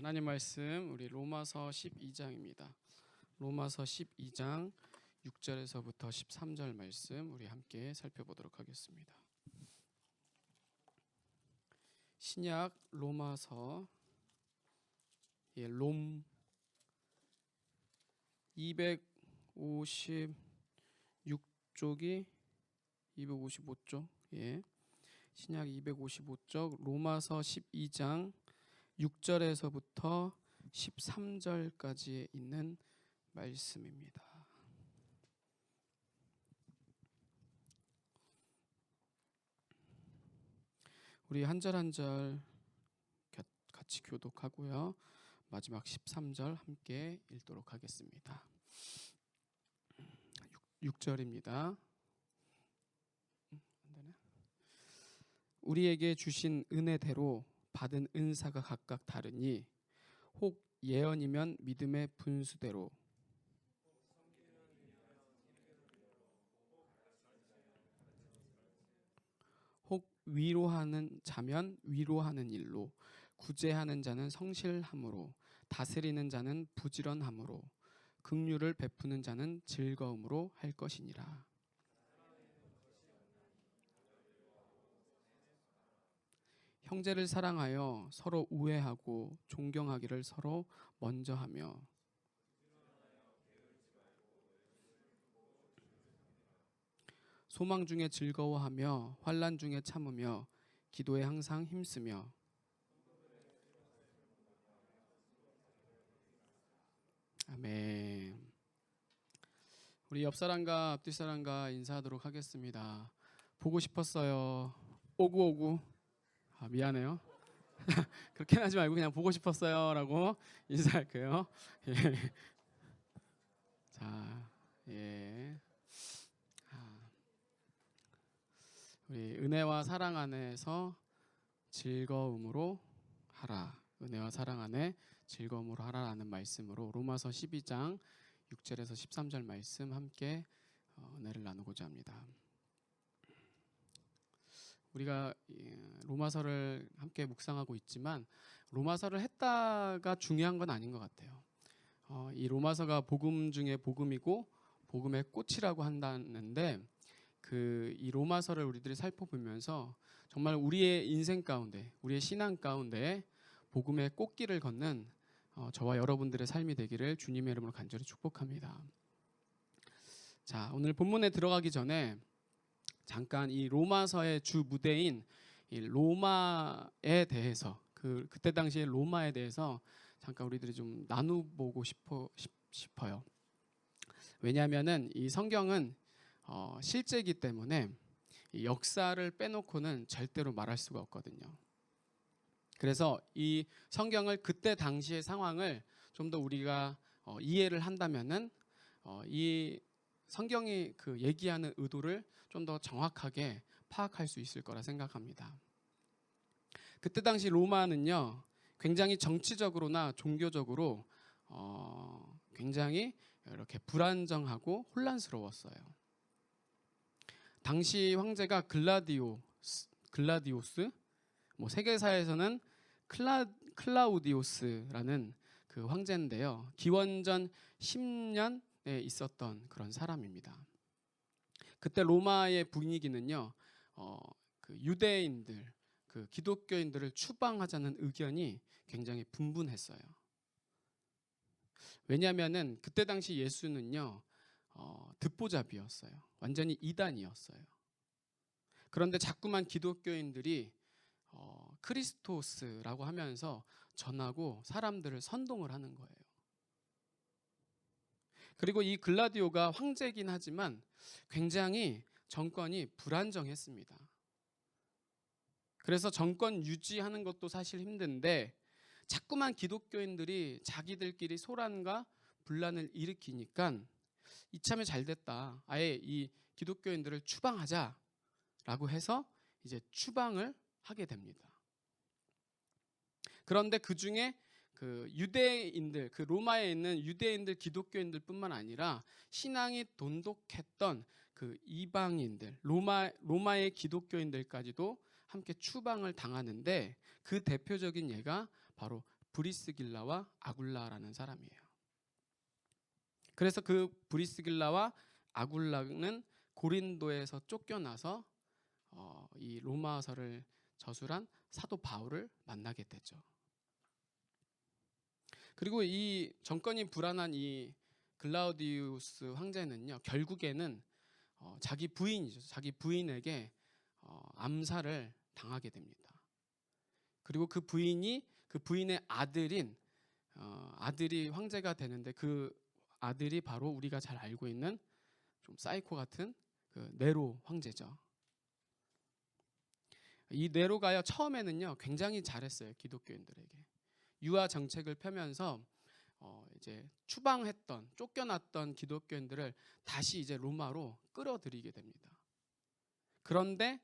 하나님 말씀 우리 로마서 12장입니다. 로마서 12장 6절에서부터 13절 말씀 우리 함께 살펴보도록 하겠습니다. 신약 로마서 롬 256쪽이 255쪽 신약 255쪽 로마서 12장 6절에서부터 13절까지에 있는 말씀입니다. 우리 한 절 한 절 같이 교독하고요. 마지막 13절 함께 읽도록 하겠습니다. 6절입니다. 우리에게 주신 은혜대로 받은 은사가 각각 다르니 혹 예언이면 믿음의 분수대로, 혹 위로하는 자면 위로하는 일로, 구제하는 자는 성실함으로, 다스리는 자는 부지런함으로, 긍휼을 베푸는 자는 즐거움으로 할 것이니라. 형제를 사랑하여 서로 우애하고 존경하기를 서로 먼저 하며, 소망 중에 즐거워하며 환난 중에 참으며 기도에 항상 힘쓰며, 아멘. 우리 옆 사람과 앞뒤 사람과 인사하도록 하겠습니다. 보고 싶었어요. 오구오구. 미안해요. 그렇게 하지 말고 그냥 보고 싶었어요라고 인사할게요. 예. 자, 예. 우리 은혜와 사랑 안에서 즐거움으로 하라. 은혜와 사랑 안에 즐거움으로 하라라는 말씀으로 로마서 12장 6절에서 13절 말씀 함께 은혜를 나누고자 합니다. 우리가 로마서를 함께 묵상하고 있지만 로마서를 했다가 중요한 건 아닌 것 같아요. 이 로마서가 복음 중에 복음이고 복음의 꽃이라고 한다는데 이 로마서를 우리들이 살펴보면서 정말 우리의 인생 가운데, 우리의 신앙 가운데 복음의 꽃길을 걷는 저와 여러분들의 삶이 되기를 주님의 이름으로 간절히 축복합니다. 자, 오늘 본문에 들어가기 전에 잠깐 이 로마서의 주 무대인 이 로마에 대해서 그때 당시에 로마에 대해서 잠깐 우리들이 좀 나눠보고 싶어요. 왜냐하면은 이 성경은 실제이기 때문에 이 역사를 빼놓고는 절대로 말할 수가 없거든요. 그래서 이 성경을 그때 당시의 상황을 좀 더 우리가 이해를 한다면은 이 성경이 얘기하는 의도를 좀 더 정확하게 파악할 수 있을 거라 생각합니다. 그때 당시 로마는요, 굉장히 정치적으로나 종교적으로 굉장히 이렇게 불안정하고 혼란스러웠어요. 당시 황제가 글라디오스, 세계사에서는 클라우디오스라는 그 황제인데요. 기원전 10년에 있었던 그런 사람입니다. 그때 로마의 분위기는요, 유대인들, 기독교인들을 추방하자는 의견이 굉장히 분분했어요. 왜냐하면은 그때 당시 예수는요, 듣보잡이었어요. 완전히 이단이었어요. 그런데 자꾸만 기독교인들이 크리스토스라고 하면서 전하고 사람들을 선동을 하는 거예요. 그리고 이 글라디오가 황제이긴 하지만 굉장히 정권이 불안정했습니다. 그래서 정권 유지하는 것도 사실 힘든데 자꾸만 기독교인들이 자기들끼리 소란과 분란을 일으키니까 이참에 잘 됐다. 아예 이 기독교인들을 추방하자라고 해서 이제 추방을 하게 됩니다. 그런데 그 중에 유대인들, 로마에 있는 유대인들, 기독교인들뿐만 아니라 신앙이 돈독했던 이방인들, 로마의 기독교인들까지도 함께 추방을 당하는데 그 대표적인 예가 바로 브리스길라와 아굴라라는 사람이에요. 그래서 그 브리스길라와 아굴라는 고린도에서 쫓겨나서 이 로마서를 저술한 사도 바울을 만나게 되죠. 그리고 이 정권이 불안한 이 글라우디우스 황제는요, 결국에는 자기 부인이죠. 자기 부인에게 암살을 당하게 됩니다. 그리고 그 부인의 아들이 황제가 되는데 그 아들이 바로 우리가 잘 알고 있는 좀 사이코 같은 그 네로 황제죠. 이 네로가요, 처음에는요 굉장히 잘했어요. 기독교인들에게 유아 정책을 펴면서 이제 추방했던, 쫓겨났던 기독교인들을 다시 이제 로마로 끌어들이게 됩니다. 그런데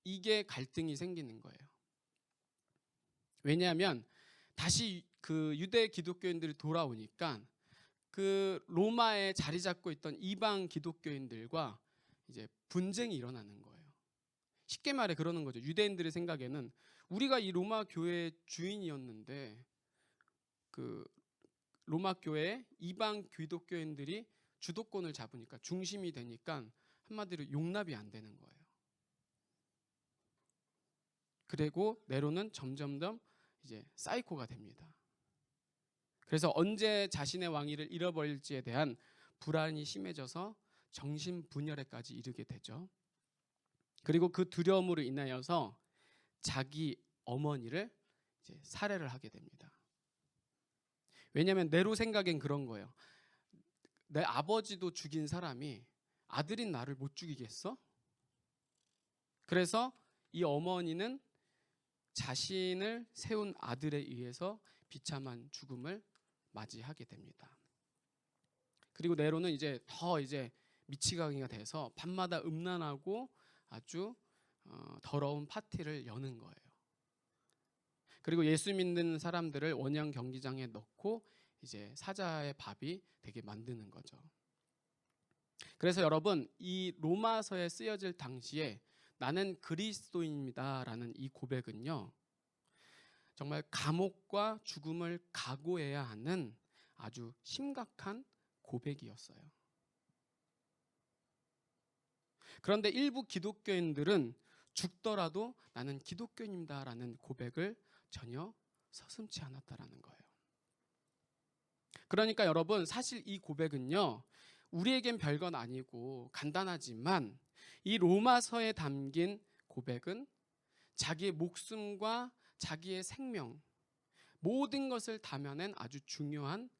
이게 갈등이 생기는 거예요. 왜냐하면 다시 그 유대 기독교인들이 돌아오니까 그 로마에 자리 잡고 있던 이방 기독교인들과 이제 분쟁이 일어나는 거예요. 쉽게 말해 그러는 거죠. 유대인들의 생각에는 우리가 이 로마 교회의 주인이었는데 그 로마 교회의 이방 기독교인들이 주도권을 잡으니까, 중심이 되니까 한마디로 용납이 안 되는 거예요. 그리고 네로는 점점 더 이제 사이코가 됩니다. 그래서 언제 자신의 왕위를 잃어버릴지에 대한 불안이 심해져서 정신분열에까지 이르게 되죠. 그리고 그 두려움으로 인하여서 자기 어머니를 이제 살해를 하게 됩니다. 왜냐하면 네로 생각엔 그런 거예요. 내 아버지도 죽인 사람이 아들인 나를 못 죽이겠어? 그래서 이 어머니는 자신을 세운 아들에 의해서 비참한 죽음을 맞이하게 됩니다. 그리고 네로는 이제 더 미치광이가 돼서 밤마다 음란하고 아주 더러운 파티를 여는 거예요. 그리고 예수 믿는 사람들을 원형 경기장에 넣고 이제 사자의 밥이 되게 만드는 거죠. 그래서 여러분, 이 로마서에 쓰여질 당시에 나는 그리스도인입니다라는 이 고백은요, 정말 감옥과 죽음을 각오해야 하는 아주 심각한 고백이었어요. 그런데 일부 기독교인들은 죽더라도 나는 기독교인입니다라는 고백을 전혀 서슴지 않았다라는 거예요. 그러니까 여러분, 사실 이 고백은요, 우리에겐 별건 아니고 간단하지만 이 로마서에 담긴 고백은 자기의 목숨과 자기의 생명, 모든 것을 담아낸 아주 중요한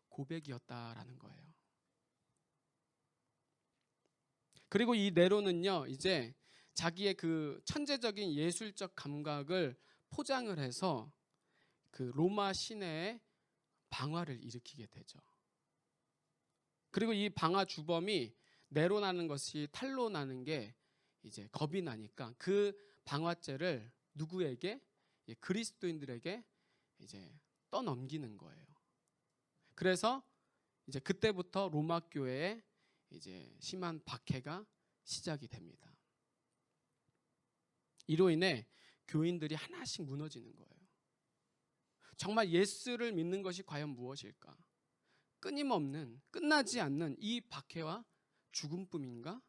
고백이었다라는 거예요. 그리고 이 네로는요, 이제 자기의 그 천재적인 예술적 감각을 포장을 해서 그 로마 시내에 방화를 일으키게 되죠. 그리고 이 방화 주범이 네로나는 것이 탄로나는 게 이제 겁이 나니까 그 방화죄를 누구에게? 그리스도인들에게 이제 떠넘기는 거예요. 그래서 이제 그때부터 로마 교회에 이제 심한 박해가 시작이 됩니다. 이로 인해 교인들이 하나씩 무너지는 거예요. 정말 예수를 믿는 것이 과연 무엇일까? 끊임없는, 끝나지 않는 이 박해와 죽음뿐인가?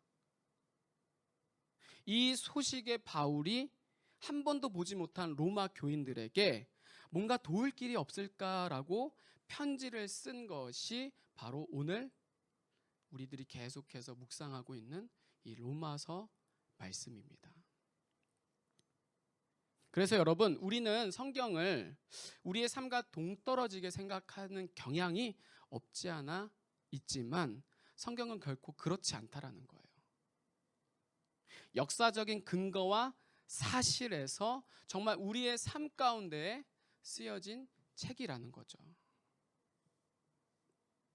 이 소식에 바울이 한 번도 보지 못한 로마 교인들에게 뭔가 도울 길이 없을까라고 편지를 쓴 것이 바로 오늘 우리들이 계속해서 묵상하고 있는 이 로마서 말씀입니다. 그래서 여러분, 우리는 성경을 우리의 삶과 동떨어지게 생각하는 경향이 없지 않아 있지만 성경은 결코 그렇지 않다라는 거예요. 역사적인 근거와 사실에서 정말 우리의 삶 가운데 쓰여진 책이라는 거죠.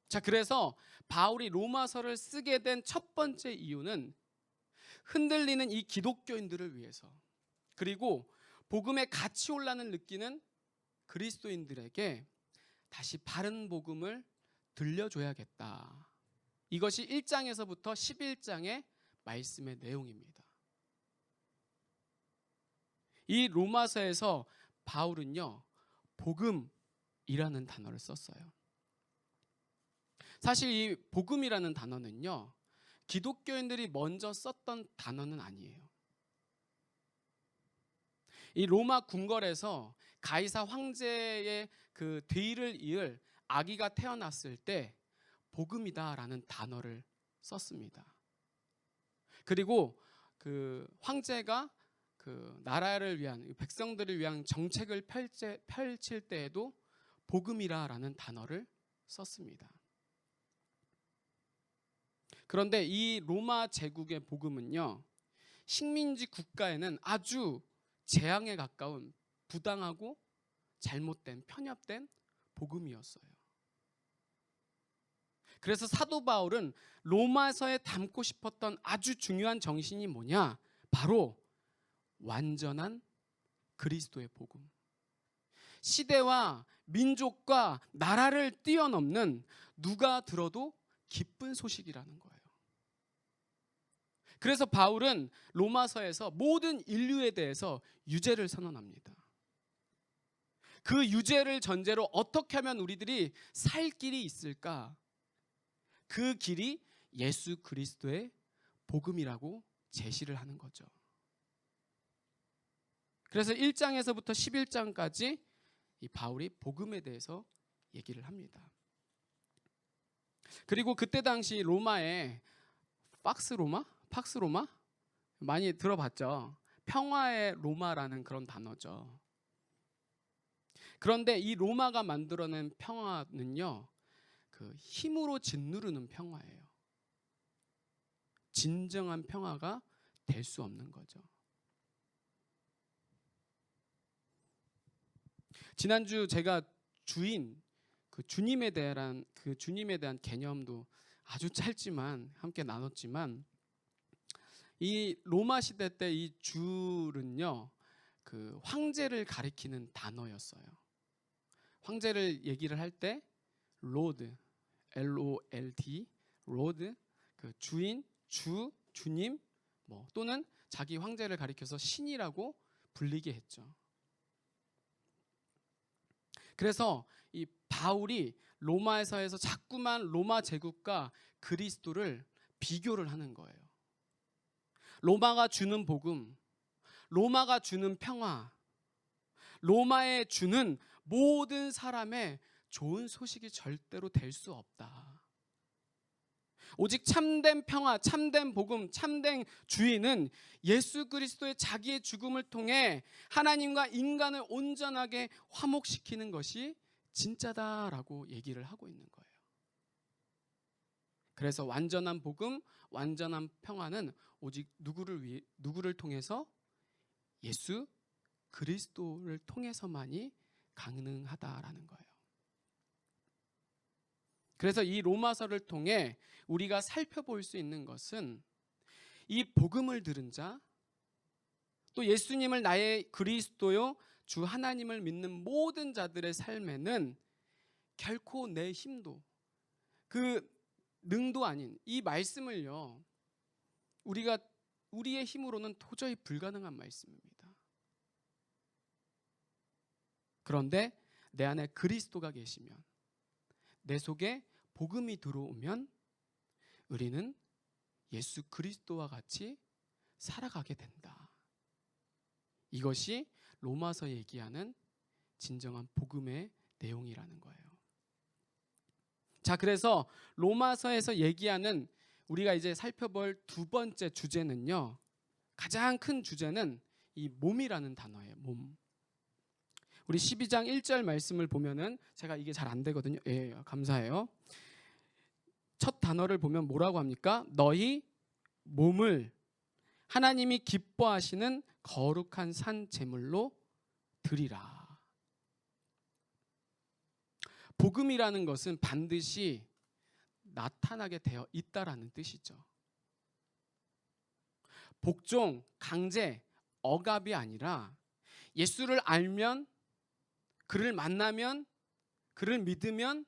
자, 그래서 바울이 로마서를 쓰게 된 첫 번째 이유는 흔들리는 이 기독교인들을 위해서, 그리고 복음의 가치 혼란을 느끼는 그리스도인들에게 다시 바른 복음을 들려줘야겠다. 이것이 1장에서부터 11장의 말씀의 내용입니다. 이 로마서에서 바울은요, 복음, 복음이라는 단어를 썼어요. 사실 이 복음이라는 단어는요, 기독교인들이 먼저 썼던 단어는 아니에요. 이 로마 궁궐에서 가이사 황제의 그 뒤를 이을 아기가 태어났을 때 복음이다라는 단어를 썼습니다. 그리고 그 황제가 그 나라를 위한, 백성들을 위한 정책을 펼칠 때에도 복음이라라는 단어를 썼습니다. 그런데 이 로마 제국의 복음은요, 식민지 국가에는 아주 재앙에 가까운 부당하고 잘못된, 편협된 복음이었어요. 그래서 사도 바울은 로마서에 담고 싶었던 아주 중요한 정신이 뭐냐? 바로 완전한 그리스도의 복음. 시대와 민족과 나라를 뛰어넘는 누가 들어도 기쁜 소식이라는 거예요. 그래서 바울은 로마서에서 모든 인류에 대해서 유죄를 선언합니다. 그 유죄를 전제로 어떻게 하면 우리들이 살 길이 있을까? 그 길이 예수 그리스도의 복음이라고 제시를 하는 거죠. 그래서 1장에서부터 11장까지 이 바울이 복음에 대해서 얘기를 합니다. 그리고 그때 당시 로마에 팍스로마 많이 들어봤죠. 평화의 로마라는 그런 단어죠. 그런데 이 로마가 만들어낸 평화는요, 그 힘으로 짓누르는 평화예요. 진정한 평화가 될 수 없는 거죠. 지난주 제가 주님에 대한 개념도 아주 짧지만 함께 나눴지만, 이 로마 시대 때 이 주는요, 그 황제를 가리키는 단어였어요. 황제를 얘기를 할 때 로드, LOLD, 로드, 그 주인, 주님, 또는 자기 황제를 가리켜서 신이라고 불리게 했죠. 그래서 이 바울이 로마에서에서 자꾸만 로마 제국과 그리스도를 비교를 하는 거예요. 로마가 주는 복음, 로마가 주는 평화, 로마에 주는 모든 사람의 좋은 소식이 절대로 될 수 없다. 오직 참된 평화, 참된 복음, 참된 주인은 예수 그리스도의 자기의 죽음을 통해 하나님과 인간을 온전하게 화목시키는 것이 진짜다라고 얘기를 하고 있는 거예요. 그래서 완전한 복음, 완전한 평화는 오직 누구를 통해서? 예수 그리스도를 통해서만이 가능하다라는 거예요. 그래서 이 로마서를 통해 우리가 살펴볼 수 있는 것은 이 복음을 들은 자, 또 예수님을 나의 그리스도요 주 하나님을 믿는 모든 자들의 삶에는 결코 내 힘도, 그 능도 아닌 이 말씀을요, 우리의 힘으로는 도저히 불가능한 말씀입니다. 그런데 내 안에 그리스도가 계시면, 내 속에 복음이 들어오면 우리는 예수 그리스도와 같이 살아가게 된다. 이것이 로마서 얘기하는 진정한 복음의 내용이라는 거예요. 자, 그래서 로마서에서 얘기하는 우리가 이제 살펴볼 두 번째 주제는요, 가장 큰 주제는 이 몸이라는 단어예요. 몸. 우리 12장 1절 말씀을 보면은, 제가 이게 잘 안 되거든요. 예, 감사해요. 첫 단어를 보면 뭐라고 합니까? 너희 몸을 하나님이 기뻐하시는 거룩한 산 제물로 드리라. 복음이라는 것은 반드시 나타나게 되어 있다라는 뜻이죠. 복종, 강제, 억압이 아니라 예수를 알면, 그를 만나면, 그를 믿으면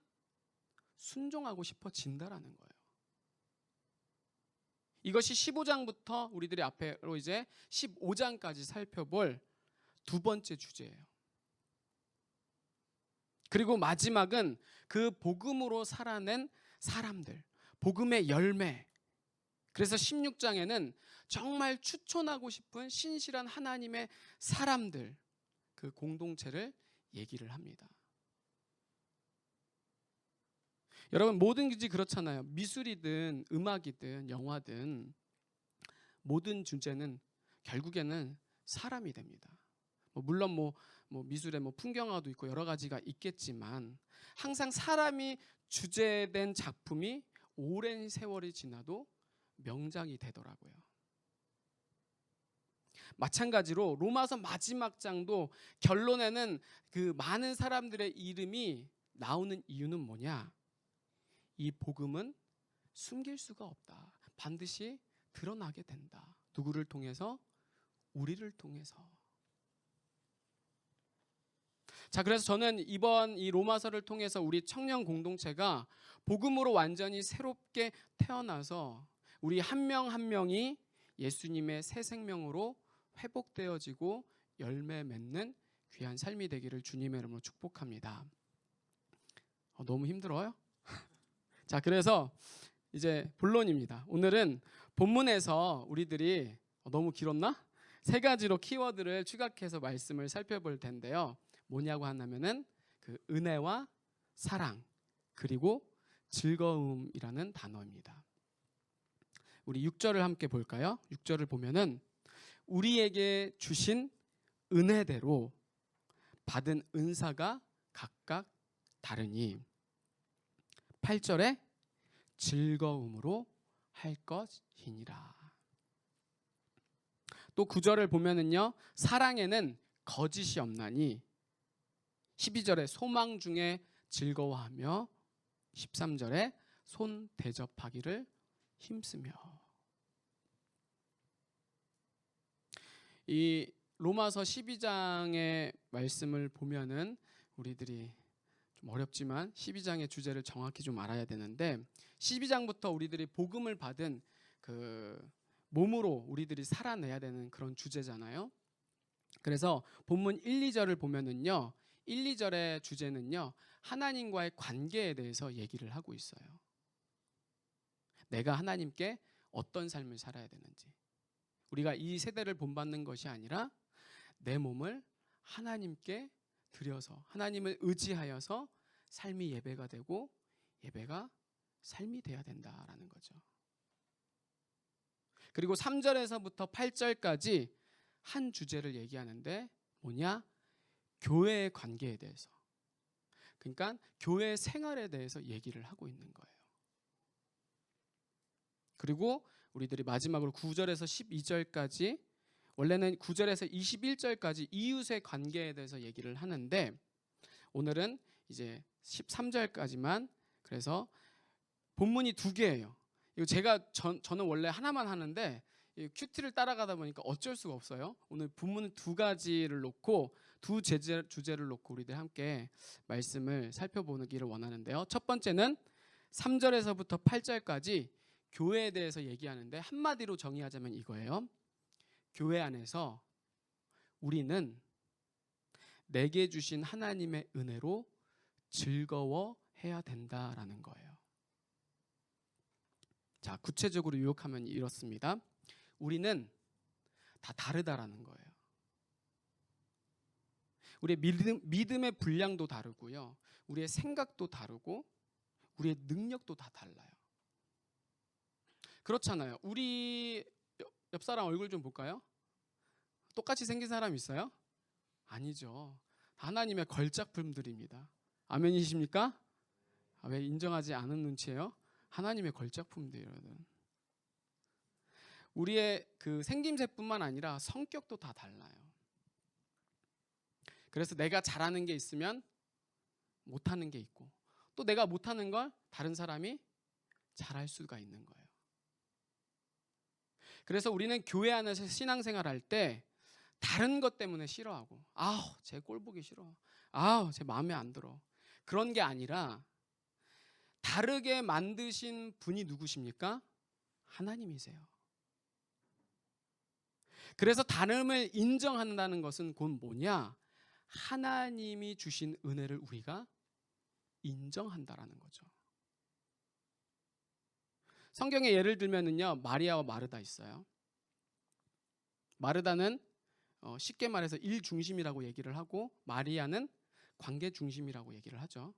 순종하고 싶어진다라는 거예요. 이것이 15장부터 우리들이 앞으로 이제 15장까지 살펴볼 두 번째 주제예요. 그리고 마지막은 그 복음으로 살아낸 사람들, 복음의 열매. 그래서 16장에는 정말 추천하고 싶은 신실한 하나님의 사람들, 그 공동체를 얘기를 합니다. 여러분, 뭐든지 그렇잖아요. 미술이든 음악이든 영화든 모든 주제는 결국에는 사람이 됩니다. 물론 미술에 풍경화도 있고 여러 가지가 있겠지만 항상 사람이 주제된 작품이 오랜 세월이 지나도 명작이 되더라고요. 마찬가지로 로마서 마지막 장도 결론에는 그 많은 사람들의 이름이 나오는 이유는 뭐냐? 이 복음은 숨길 수가 없다. 반드시 드러나게 된다. 누구를 통해서? 우리를 통해서. 자, 그래서 저는 이번 이 로마서를 통해서 우리 청년 공동체가 복음으로 완전히 새롭게 태어나서 우리 한 명 한 명이 예수님의 새 생명으로 회복되어지고 열매 맺는 귀한 삶이 되기를 주님의 이름으로 축복합니다. 너무 힘들어요? 자, 그래서 이제 본론입니다. 오늘은 본문에서 우리들이 너무 길었나? 3가지로 키워드를 추각해서 말씀을 살펴볼 텐데요. 뭐냐고 하면은 그 은혜와 사랑 그리고 즐거움이라는 단어입니다. 우리 6절을 함께 볼까요? 6절을 보면은 우리에게 주신 은혜대로 받은 은사가 각각 다르니 8절에 즐거움으로 할 것이니라. 또 9절을 보면은요, 사랑에는 거짓이 없나니 12절에 소망 중에 즐거워하며 13절에 손 대접하기를 힘쓰며. 이 로마서 12장의 말씀을 보면은 우리들이 좀 어렵지만 12장의 주제를 정확히 좀 알아야 되는데 12장부터 우리들이 복음을 받은 그 몸으로 우리들이 살아내야 되는 그런 주제잖아요. 그래서 본문 1, 2절을 보면은요, 1, 2절의 주제는요, 하나님과의 관계에 대해서 얘기를 하고 있어요. 내가 하나님께 어떤 삶을 살아야 되는지. 우리가 이 세대를 본받는 것이 아니라 내 몸을 하나님께 드려서 하나님을 의지하여서 삶이 예배가 되고 예배가 삶이 돼야 된다라는 거죠. 그리고 3절에서부터 8절까지 한 주제를 얘기하는데 뭐냐? 교회의 관계에 대해서. 그러니까 교회 생활에 대해서 얘기를 하고 있는 거예요. 그리고 우리들이 마지막으로 9절에서 12절까지, 원래는 9절에서 21절까지 이웃의 관계에 대해서 얘기를 하는데 오늘은 이제 13절까지만, 그래서 본문이 2개예요. 이거 저는 원래 하나만 하는데 큐티를 따라가다 보니까 어쩔 수가 없어요. 오늘 본문 2가지를 놓고 주제를 놓고 우리들 함께 말씀을 살펴보기를 원하는데요. 첫 번째는 3절에서부터 8절까지 교회에 대해서 얘기하는데 한마디로 정의하자면 이거예요. 교회 안에서 우리는 내게 주신 하나님의 은혜로 즐거워해야 된다라는 거예요. 자, 구체적으로 요약하면 이렇습니다. 우리는 다 다르다라는 거예요. 우리의 믿음의 분량도 다르고요. 우리의 생각도 다르고 우리의 능력도 다 달라요. 그렇잖아요. 우리 옆 사람 얼굴 좀 볼까요? 똑같이 생긴 사람 있어요? 아니죠. 하나님의 걸작품들입니다. 아멘이십니까? 왜 인정하지 않은 눈치예요? 하나님의 걸작품들이거든. 우리의 그 생김새뿐만 아니라 성격도 다 달라요. 그래서 내가 잘하는 게 있으면 못하는 게 있고, 또 내가 못하는 걸 다른 사람이 잘할 수가 있는 거예요. 그래서 우리는 교회 안에서 신앙생활 할 때 다른 것 때문에 싫어하고, 쟤 꼴 보기 싫어, 쟤 마음에 안 들어, 그런 게 아니라 다르게 만드신 분이 누구십니까? 하나님이세요. 그래서 다름을 인정한다는 것은 곧 뭐냐? 하나님이 주신 은혜를 우리가 인정한다라는 거죠. 성경에 예를 들면은요, 마리아와 마르다 있어요. 마르다는 쉽게 말해서 일 중심이라고 얘기를 하고, 마리아는 관계 중심이라고 얘기를 하죠.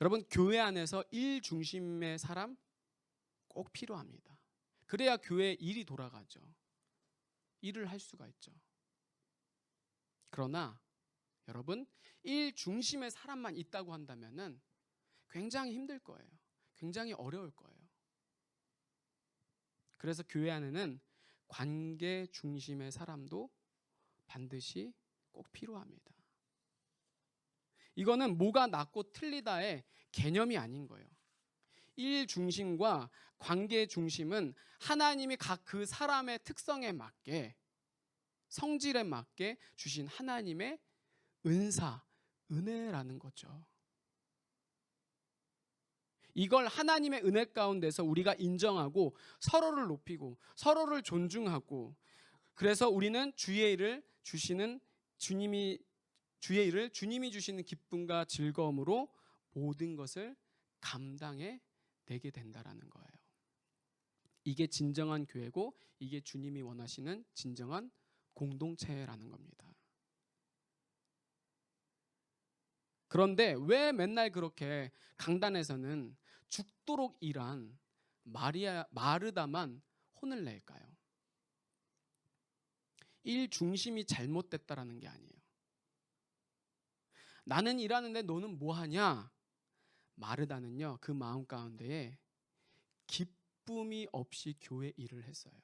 여러분, 교회 안에서 일 중심의 사람 꼭 필요합니다. 그래야 교회 일이 돌아가죠. 일을 할 수가 있죠. 그러나 여러분, 일 중심의 사람만 있다고 한다면은 굉장히 힘들 거예요. 굉장히 어려울 거예요. 그래서 교회 안에는 관계 중심의 사람도 반드시 꼭 필요합니다. 이거는 뭐가 낫고 틀리다의 개념이 아닌 거예요. 일 중심과 관계 중심은 하나님이 각 그 사람의 특성에 맞게, 성질에 맞게 주신 하나님의 은사, 은혜라는 거죠. 이걸 하나님의 은혜 가운데서 우리가 인정하고 서로를 높이고 서로를 존중하고, 그래서 우리는 주의 일을 주님이 주시는 기쁨과 즐거움으로 모든 것을 감당해 내게 된다라는 거예요. 이게 진정한 교회고, 이게 주님이 원하시는 진정한 공동체라는 겁니다. 그런데 왜 맨날 그렇게 강단에서는 죽도록 일한 마르다만 혼을 낼까요? 일 중심이 잘못됐다라는 게 아니에요. 나는 일하는데 너는 뭐 하냐? 마르다는요, 그 마음 가운데에 기쁨이 없이 교회 일을 했어요.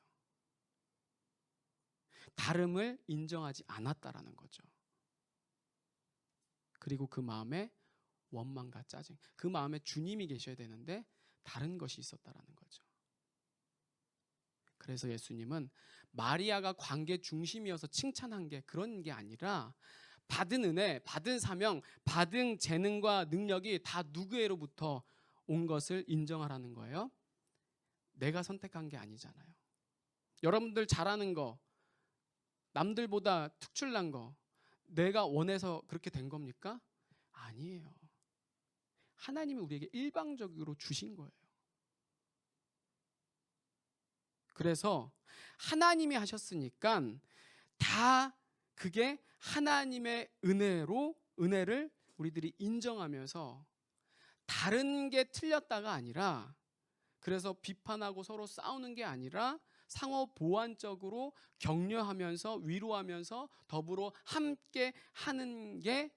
다름을 인정하지 않았다라는 거죠. 그리고 그 마음에 원망과 짜증, 그 마음에 주님이 계셔야 되는데 다른 것이 있었다라는 거죠. 그래서 예수님은 마리아가 관계 중심이어서 칭찬한 게 그런 게 아니라, 받은 은혜, 받은 사명, 받은 재능과 능력이 다 누구에로부터 온 것을 인정하라는 거예요. 내가 선택한 게 아니잖아요. 여러분들 잘하는 거, 남들보다 특출난 거, 내가 원해서 그렇게 된 겁니까? 아니에요. 하나님이 우리에게 일방적으로 주신 거예요. 그래서 하나님이 하셨으니까 다 그게 하나님의 은혜를 우리들이 인정하면서, 다른 게 틀렸다가 아니라, 그래서 비판하고 서로 싸우는 게 아니라 상호 보완적으로 격려하면서 위로하면서 더불어 함께 하는 게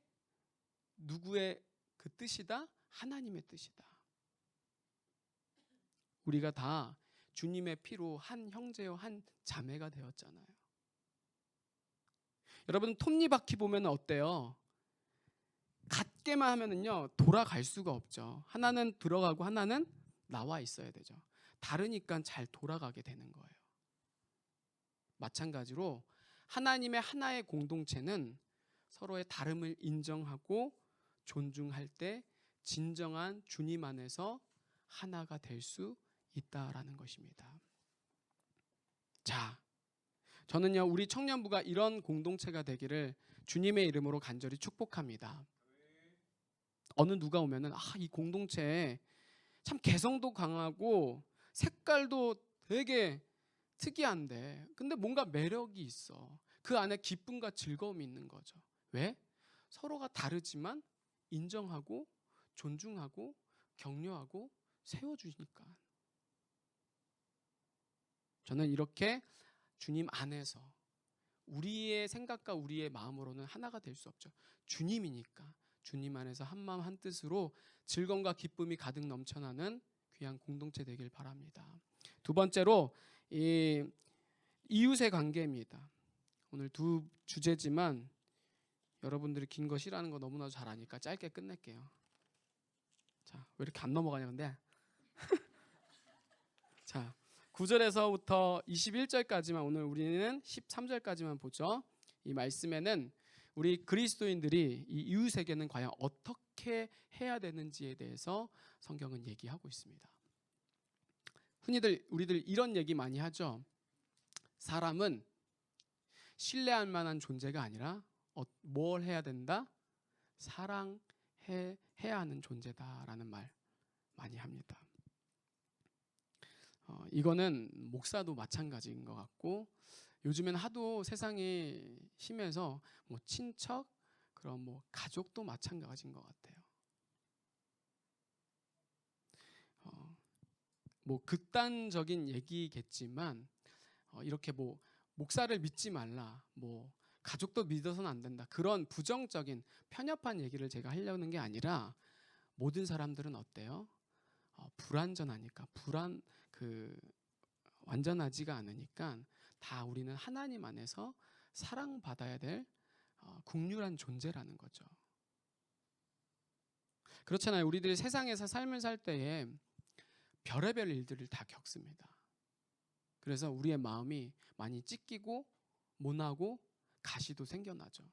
누구의 그 뜻이다? 하나님의 뜻이다. 우리가 다 주님의 피로 한 형제요 한 자매가 되었잖아요. 여러분, 톱니바퀴 보면 어때요? 같게만 하면은요 돌아갈 수가 없죠. 하나는 들어가고 하나는 나와 있어야 되죠. 다르니까 잘 돌아가게 되는 거예요. 마찬가지로 하나님의 하나의 공동체는 서로의 다름을 인정하고 존중할 때 진정한 주님 안에서 하나가 될 수 있다라는 것입니다. 자, 저는요 우리 청년부가 이런 공동체가 되기를 주님의 이름으로 간절히 축복합니다. 어느 누가 오면은 이 공동체에 참 개성도 강하고 색깔도 되게 특이한데 근데 뭔가 매력이 있어. 그 안에 기쁨과 즐거움이 있는 거죠. 왜? 서로가 다르지만 인정하고 존중하고 격려하고 세워주니까. 저는 이렇게 주님 안에서 우리의 생각과 우리의 마음으로는 하나가 될 수 없죠. 주님이니까 주님 안에서 한 마음 한 뜻으로 즐거움과 기쁨이 가득 넘쳐나는 귀한 공동체 되길 바랍니다. 두 번째로 이웃의 관계입니다. 오늘 두 주제지만 여러분들이 긴 거 싫어하는 거 너무나도 잘 아니까 짧게 끝낼게요. 자, 왜 이렇게 안 넘어가냐 근데. 자, 9절에서부터 21절까지만, 오늘 우리는 13절까지만 보죠. 이 말씀에는 우리 그리스도인들이 이 이웃에게는 과연 어떻게 해야 되는지에 대해서 성경은 얘기하고 있습니다. 흔히들 우리들 이런 얘기 많이 하죠. 사람은 신뢰할 만한 존재가 아니라 뭘 해야 된다? 사랑해야 해야 하는 존재다라는 말 많이 합니다. 이거는 목사도 마찬가지인 것 같고, 요즘엔 하도 세상이 심해서 뭐 친척, 그럼 뭐 가족도 마찬가지인 것 같아요. 뭐 극단적인 얘기겠지만 이렇게 뭐 목사를 믿지 말라, 뭐 가족도 믿어서는 안 된다, 그런 부정적인 편협한 얘기를 제가 하려는 게 아니라, 모든 사람들은 어때요? 불완전하니까, 완전하지가 않으니까 다 우리는 하나님 안에서 사랑받아야 될 국률한 존재라는 거죠. 그렇잖아요. 우리들이 세상에서 삶을 살 때에 별의별 일들을 다 겪습니다. 그래서 우리의 마음이 많이 찢기고 모나고 가시도 생겨나죠.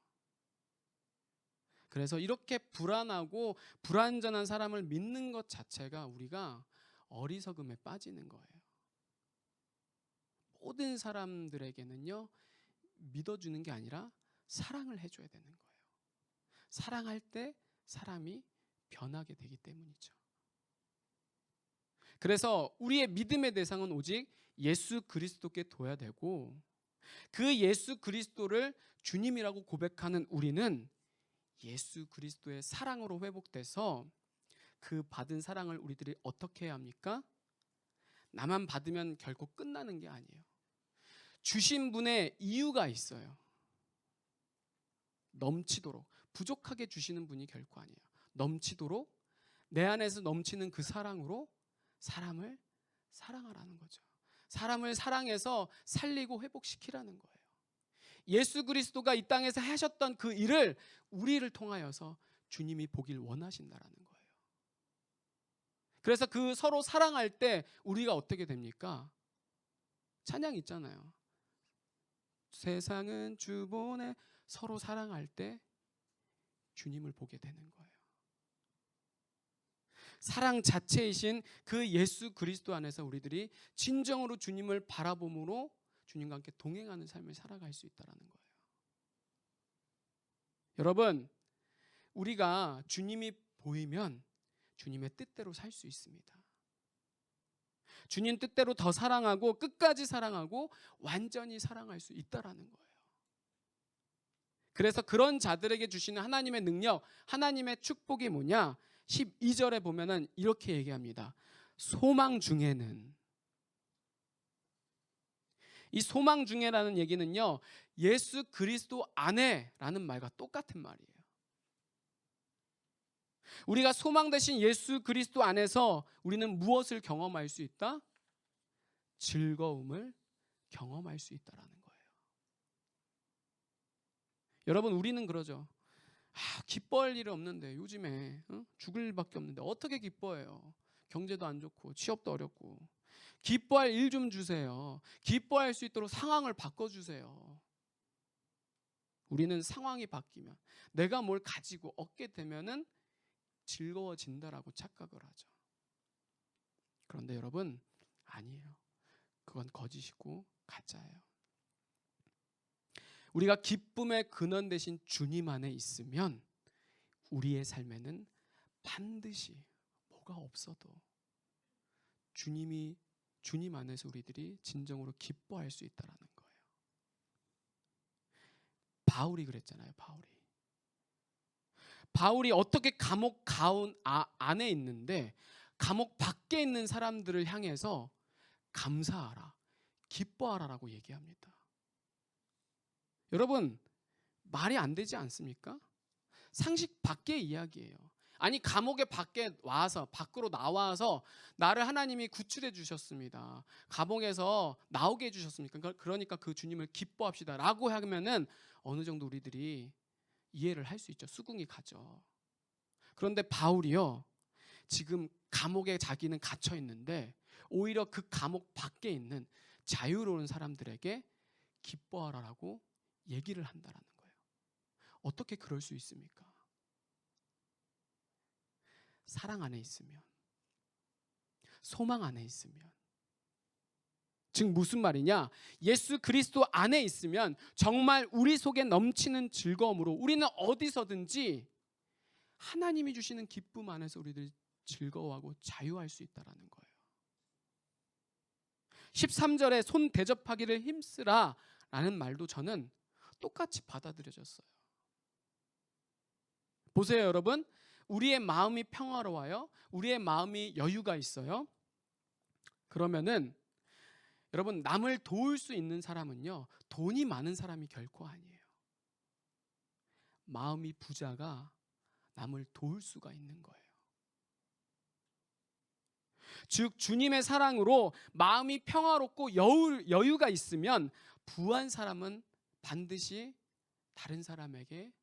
그래서 이렇게 불안하고 불완전한 사람을 믿는 것 자체가 우리가 어리석음에 빠지는 거예요. 모든 사람들에게는요, 믿어주는 게 아니라 사랑을 해줘야 되는 거예요. 사랑할 때 사람이 변하게 되기 때문이죠. 그래서 우리의 믿음의 대상은 오직 예수 그리스도께 둬야 되고, 그 예수 그리스도를 주님이라고 고백하는 우리는 예수 그리스도의 사랑으로 회복돼서, 그 받은 사랑을 우리들이 어떻게 해야 합니까? 나만 받으면 결코 끝나는 게 아니에요. 주신 분의 이유가 있어요. 넘치도록, 부족하게 주시는 분이 결코 아니에요. 넘치도록 내 안에서 넘치는 그 사랑으로 사람을 사랑하라는 거죠. 사람을 사랑해서 살리고 회복시키라는 거예요. 예수 그리스도가 이 땅에서 하셨던 그 일을 우리를 통하여서 주님이 보길 원하신다라는 거예요. 그래서 그 서로 사랑할 때 우리가 어떻게 됩니까? 찬양 있잖아요. 세상은 주보내, 서로 사랑할 때 주님을 보게 되는 거예요. 사랑 자체이신 그 예수 그리스도 안에서 우리들이 진정으로 주님을 바라봄으로 주님과 함께 동행하는 삶을 살아갈 수 있다는 거예요. 여러분, 우리가 주님이 보이면 주님의 뜻대로 살 수 있습니다. 주님 뜻대로 더 사랑하고 끝까지 사랑하고 완전히 사랑할 수 있다는 거예요. 그래서 그런 자들에게 주시는 하나님의 능력, 하나님의 축복이 뭐냐? 12절에 보면은 이렇게 얘기합니다. 소망 중에는, 이 소망 중에라는 얘기는요, 예수 그리스도 안에라는 말과 똑같은 말이에요. 우리가 소망 대신 예수 그리스도 안에서 우리는 무엇을 경험할 수 있다? 즐거움을 경험할 수 있다라는 거예요. 여러분, 우리는 그러죠. 기뻐할 일이 없는데, 요즘에 죽을 일밖에 없는데 어떻게 기뻐해요? 경제도 안 좋고 취업도 어렵고. 기뻐할 일 좀 주세요. 기뻐할 수 있도록 상황을 바꿔주세요. 우리는 상황이 바뀌면, 내가 뭘 가지고 얻게 되면은 즐거워진다라고 착각을 하죠. 그런데 여러분, 아니에요. 그건 거짓이고 가짜예요. 우리가 기쁨의 근원 되신 주님 안에 있으면 우리의 삶에는 반드시 뭐가 없어도 주님 안에서 우리들이 진정으로 기뻐할 수 있다는 거예요. 바울이 그랬잖아요. 바울이 어떻게 감옥 가운 안에 있는데 감옥 밖에 있는 사람들을 향해서 감사하라, 기뻐하라라고 얘기합니다. 여러분, 말이 안 되지 않습니까? 상식 밖의 이야기예요. 아니, 감옥에 밖으로 나와서 나를 하나님이 구출해 주셨습니다. 감옥에서 나오게 해 주셨습니까? 그러니까 그 주님을 기뻐합시다 라고 하면은 어느 정도 우리들이 이해를 할 수 있죠. 수긍이 가죠. 그런데 바울이요, 지금 감옥에 자기는 갇혀 있는데 오히려 그 감옥 밖에 있는 자유로운 사람들에게 기뻐하라라고 얘기를 한다라는 거예요. 어떻게 그럴 수 있습니까? 사랑 안에 있으면, 소망 안에 있으면. 즉 무슨 말이냐? 예수 그리스도 안에 있으면 정말 우리 속에 넘치는 즐거움으로 우리는 어디서든지 하나님이 주시는 기쁨 안에서 우리들이 즐거워하고 자유할 수 있다라는 거예요. 13절에 손 대접하기를 힘쓰라 라는 말도 저는 똑같이 받아들여졌어요. 보세요, 여러분. 우리의 마음이 평화로워요. 우리의 마음이 여유가 있어요. 그러면은 여러분, 남을 도울 수 있는 사람은요, 돈이 많은 사람이 결코 아니에요. 마음이 부자가 남을 도울 수가 있는 거예요. 즉 주님의 사랑으로 마음이 평화롭고 여유가 있으면 부한 사람은 반드시 다른 사람에게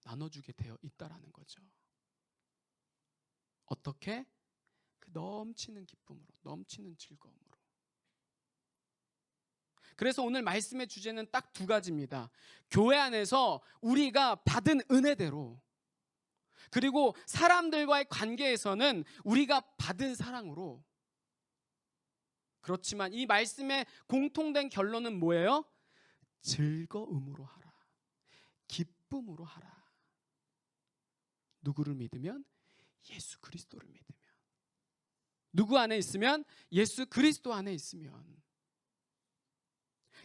나눠주게 되어 있다라는 거죠. 어떻게? 그 넘치는 기쁨으로, 넘치는 즐거움으로. 그래서 오늘 말씀의 주제는 딱 두 가지입니다. 교회 안에서 우리가 받은 은혜대로, 그리고 사람들과의 관계에서는 우리가 받은 사랑으로. 그렇지만 이 말씀의 공통된 결론은 뭐예요? 즐거움으로 하라. 기쁨으로 하라. 누구를 믿으면? 예수 그리스도를 믿으면. 누구 안에 있으면? 예수 그리스도 안에 있으면.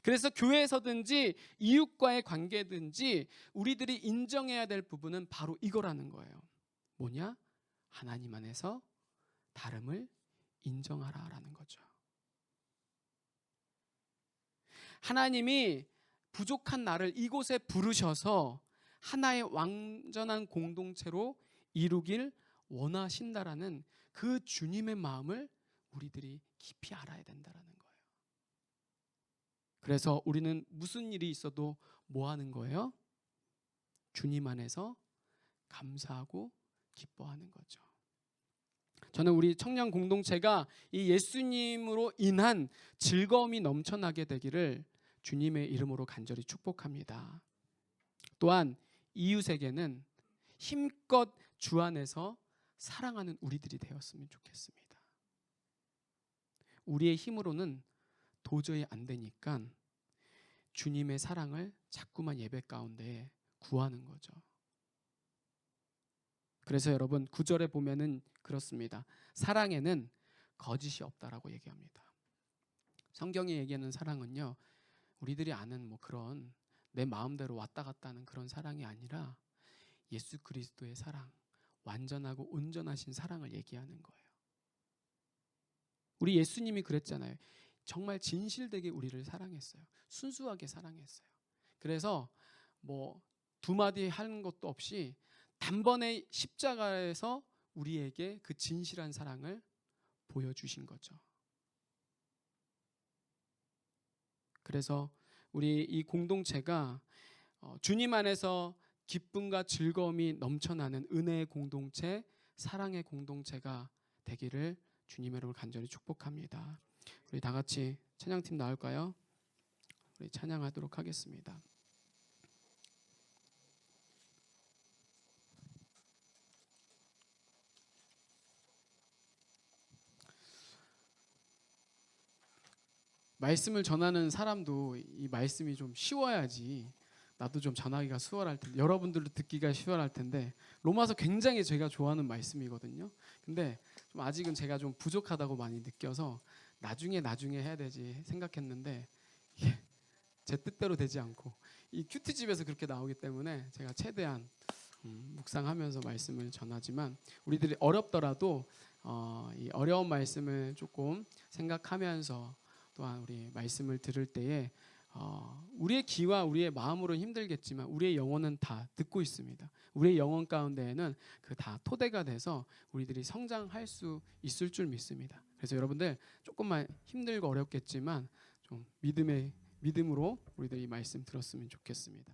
그래서 교회에서든지 이웃과의 관계든지 우리들이 인정해야 될 부분은 바로 이거라는 거예요. 뭐냐? 하나님 안에서 다름을 인정하라라는 거죠. 하나님이 부족한 나를 이곳에 부르셔서 하나의 완전한 공동체로 이루길 원하신다라는 그 주님의 마음을 우리들이 깊이 알아야 된다라는 거예요. 그래서 우리는 무슨 일이 있어도 뭐 하는 거예요? 주님 안에서 감사하고 기뻐하는 거죠. 저는 우리 청년 공동체가 이 예수님으로 인한 즐거움이 넘쳐나게 되기를 주님의 이름으로 간절히 축복합니다. 또한 이웃에게는 힘껏 주 안에서 사랑하는 우리들이 되었으면 좋겠습니다. 우리의 힘으로는 도저히 안 되니까 주님의 사랑을 자꾸만 예배 가운데 구하는 거죠. 그래서 여러분 9절에 보면은 그렇습니다. 사랑에는 거짓이 없다라고 얘기합니다. 성경이 얘기하는 사랑은요, 우리들이 아는 뭐 그런 내 마음대로 왔다 갔다 하는 그런 사랑이 아니라 예수 그리스도의 사랑, 완전하고 온전하신 사랑을 얘기하는 거예요. 우리 예수님이 그랬잖아요. 정말 진실되게 우리를 사랑했어요. 순수하게 사랑했어요. 그래서 뭐 두 마디 하는 것도 없이 단번에 십자가에서 우리에게 그 진실한 사랑을 보여주신 거죠. 그래서 우리 이 공동체가 주님 안에서 기쁨과 즐거움이 넘쳐나는 은혜의 공동체, 사랑의 공동체가 되기를 주님의 이름으로 간절히 축복합니다. 우리 다 같이 찬양팀 나올까요? 우리 찬양하도록 하겠습니다. 말씀을 전하는 사람도 이 말씀이 좀 쉬워야지 나도 좀 전하기가 수월할 텐데, 여러분들도 듣기가 수월할 텐데, 로마서 굉장히 제가 좋아하는 말씀이거든요. 근데 좀 아직은 제가 좀 부족하다고 많이 느껴서 나중에 해야 되지 생각했는데 제 뜻대로 되지 않고 이 큐티집에서 그렇게 나오기 때문에 제가 최대한 묵상하면서 말씀을 전하지만, 우리들이 어렵더라도 이 어려운 말씀을 조금 생각하면서 또한 우리 말씀을 들을 때에 우리의 귀와 우리의 마음으로는 힘들겠지만 우리의 영혼은 다 듣고 있습니다. 우리의 영혼 가운데에는 그 다 토대가 돼서 우리들이 성장할 수 있을 줄 믿습니다. 그래서 여러분들 조금만 힘들고 어렵겠지만 좀 믿음으로 우리들이 이 말씀 들었으면 좋겠습니다.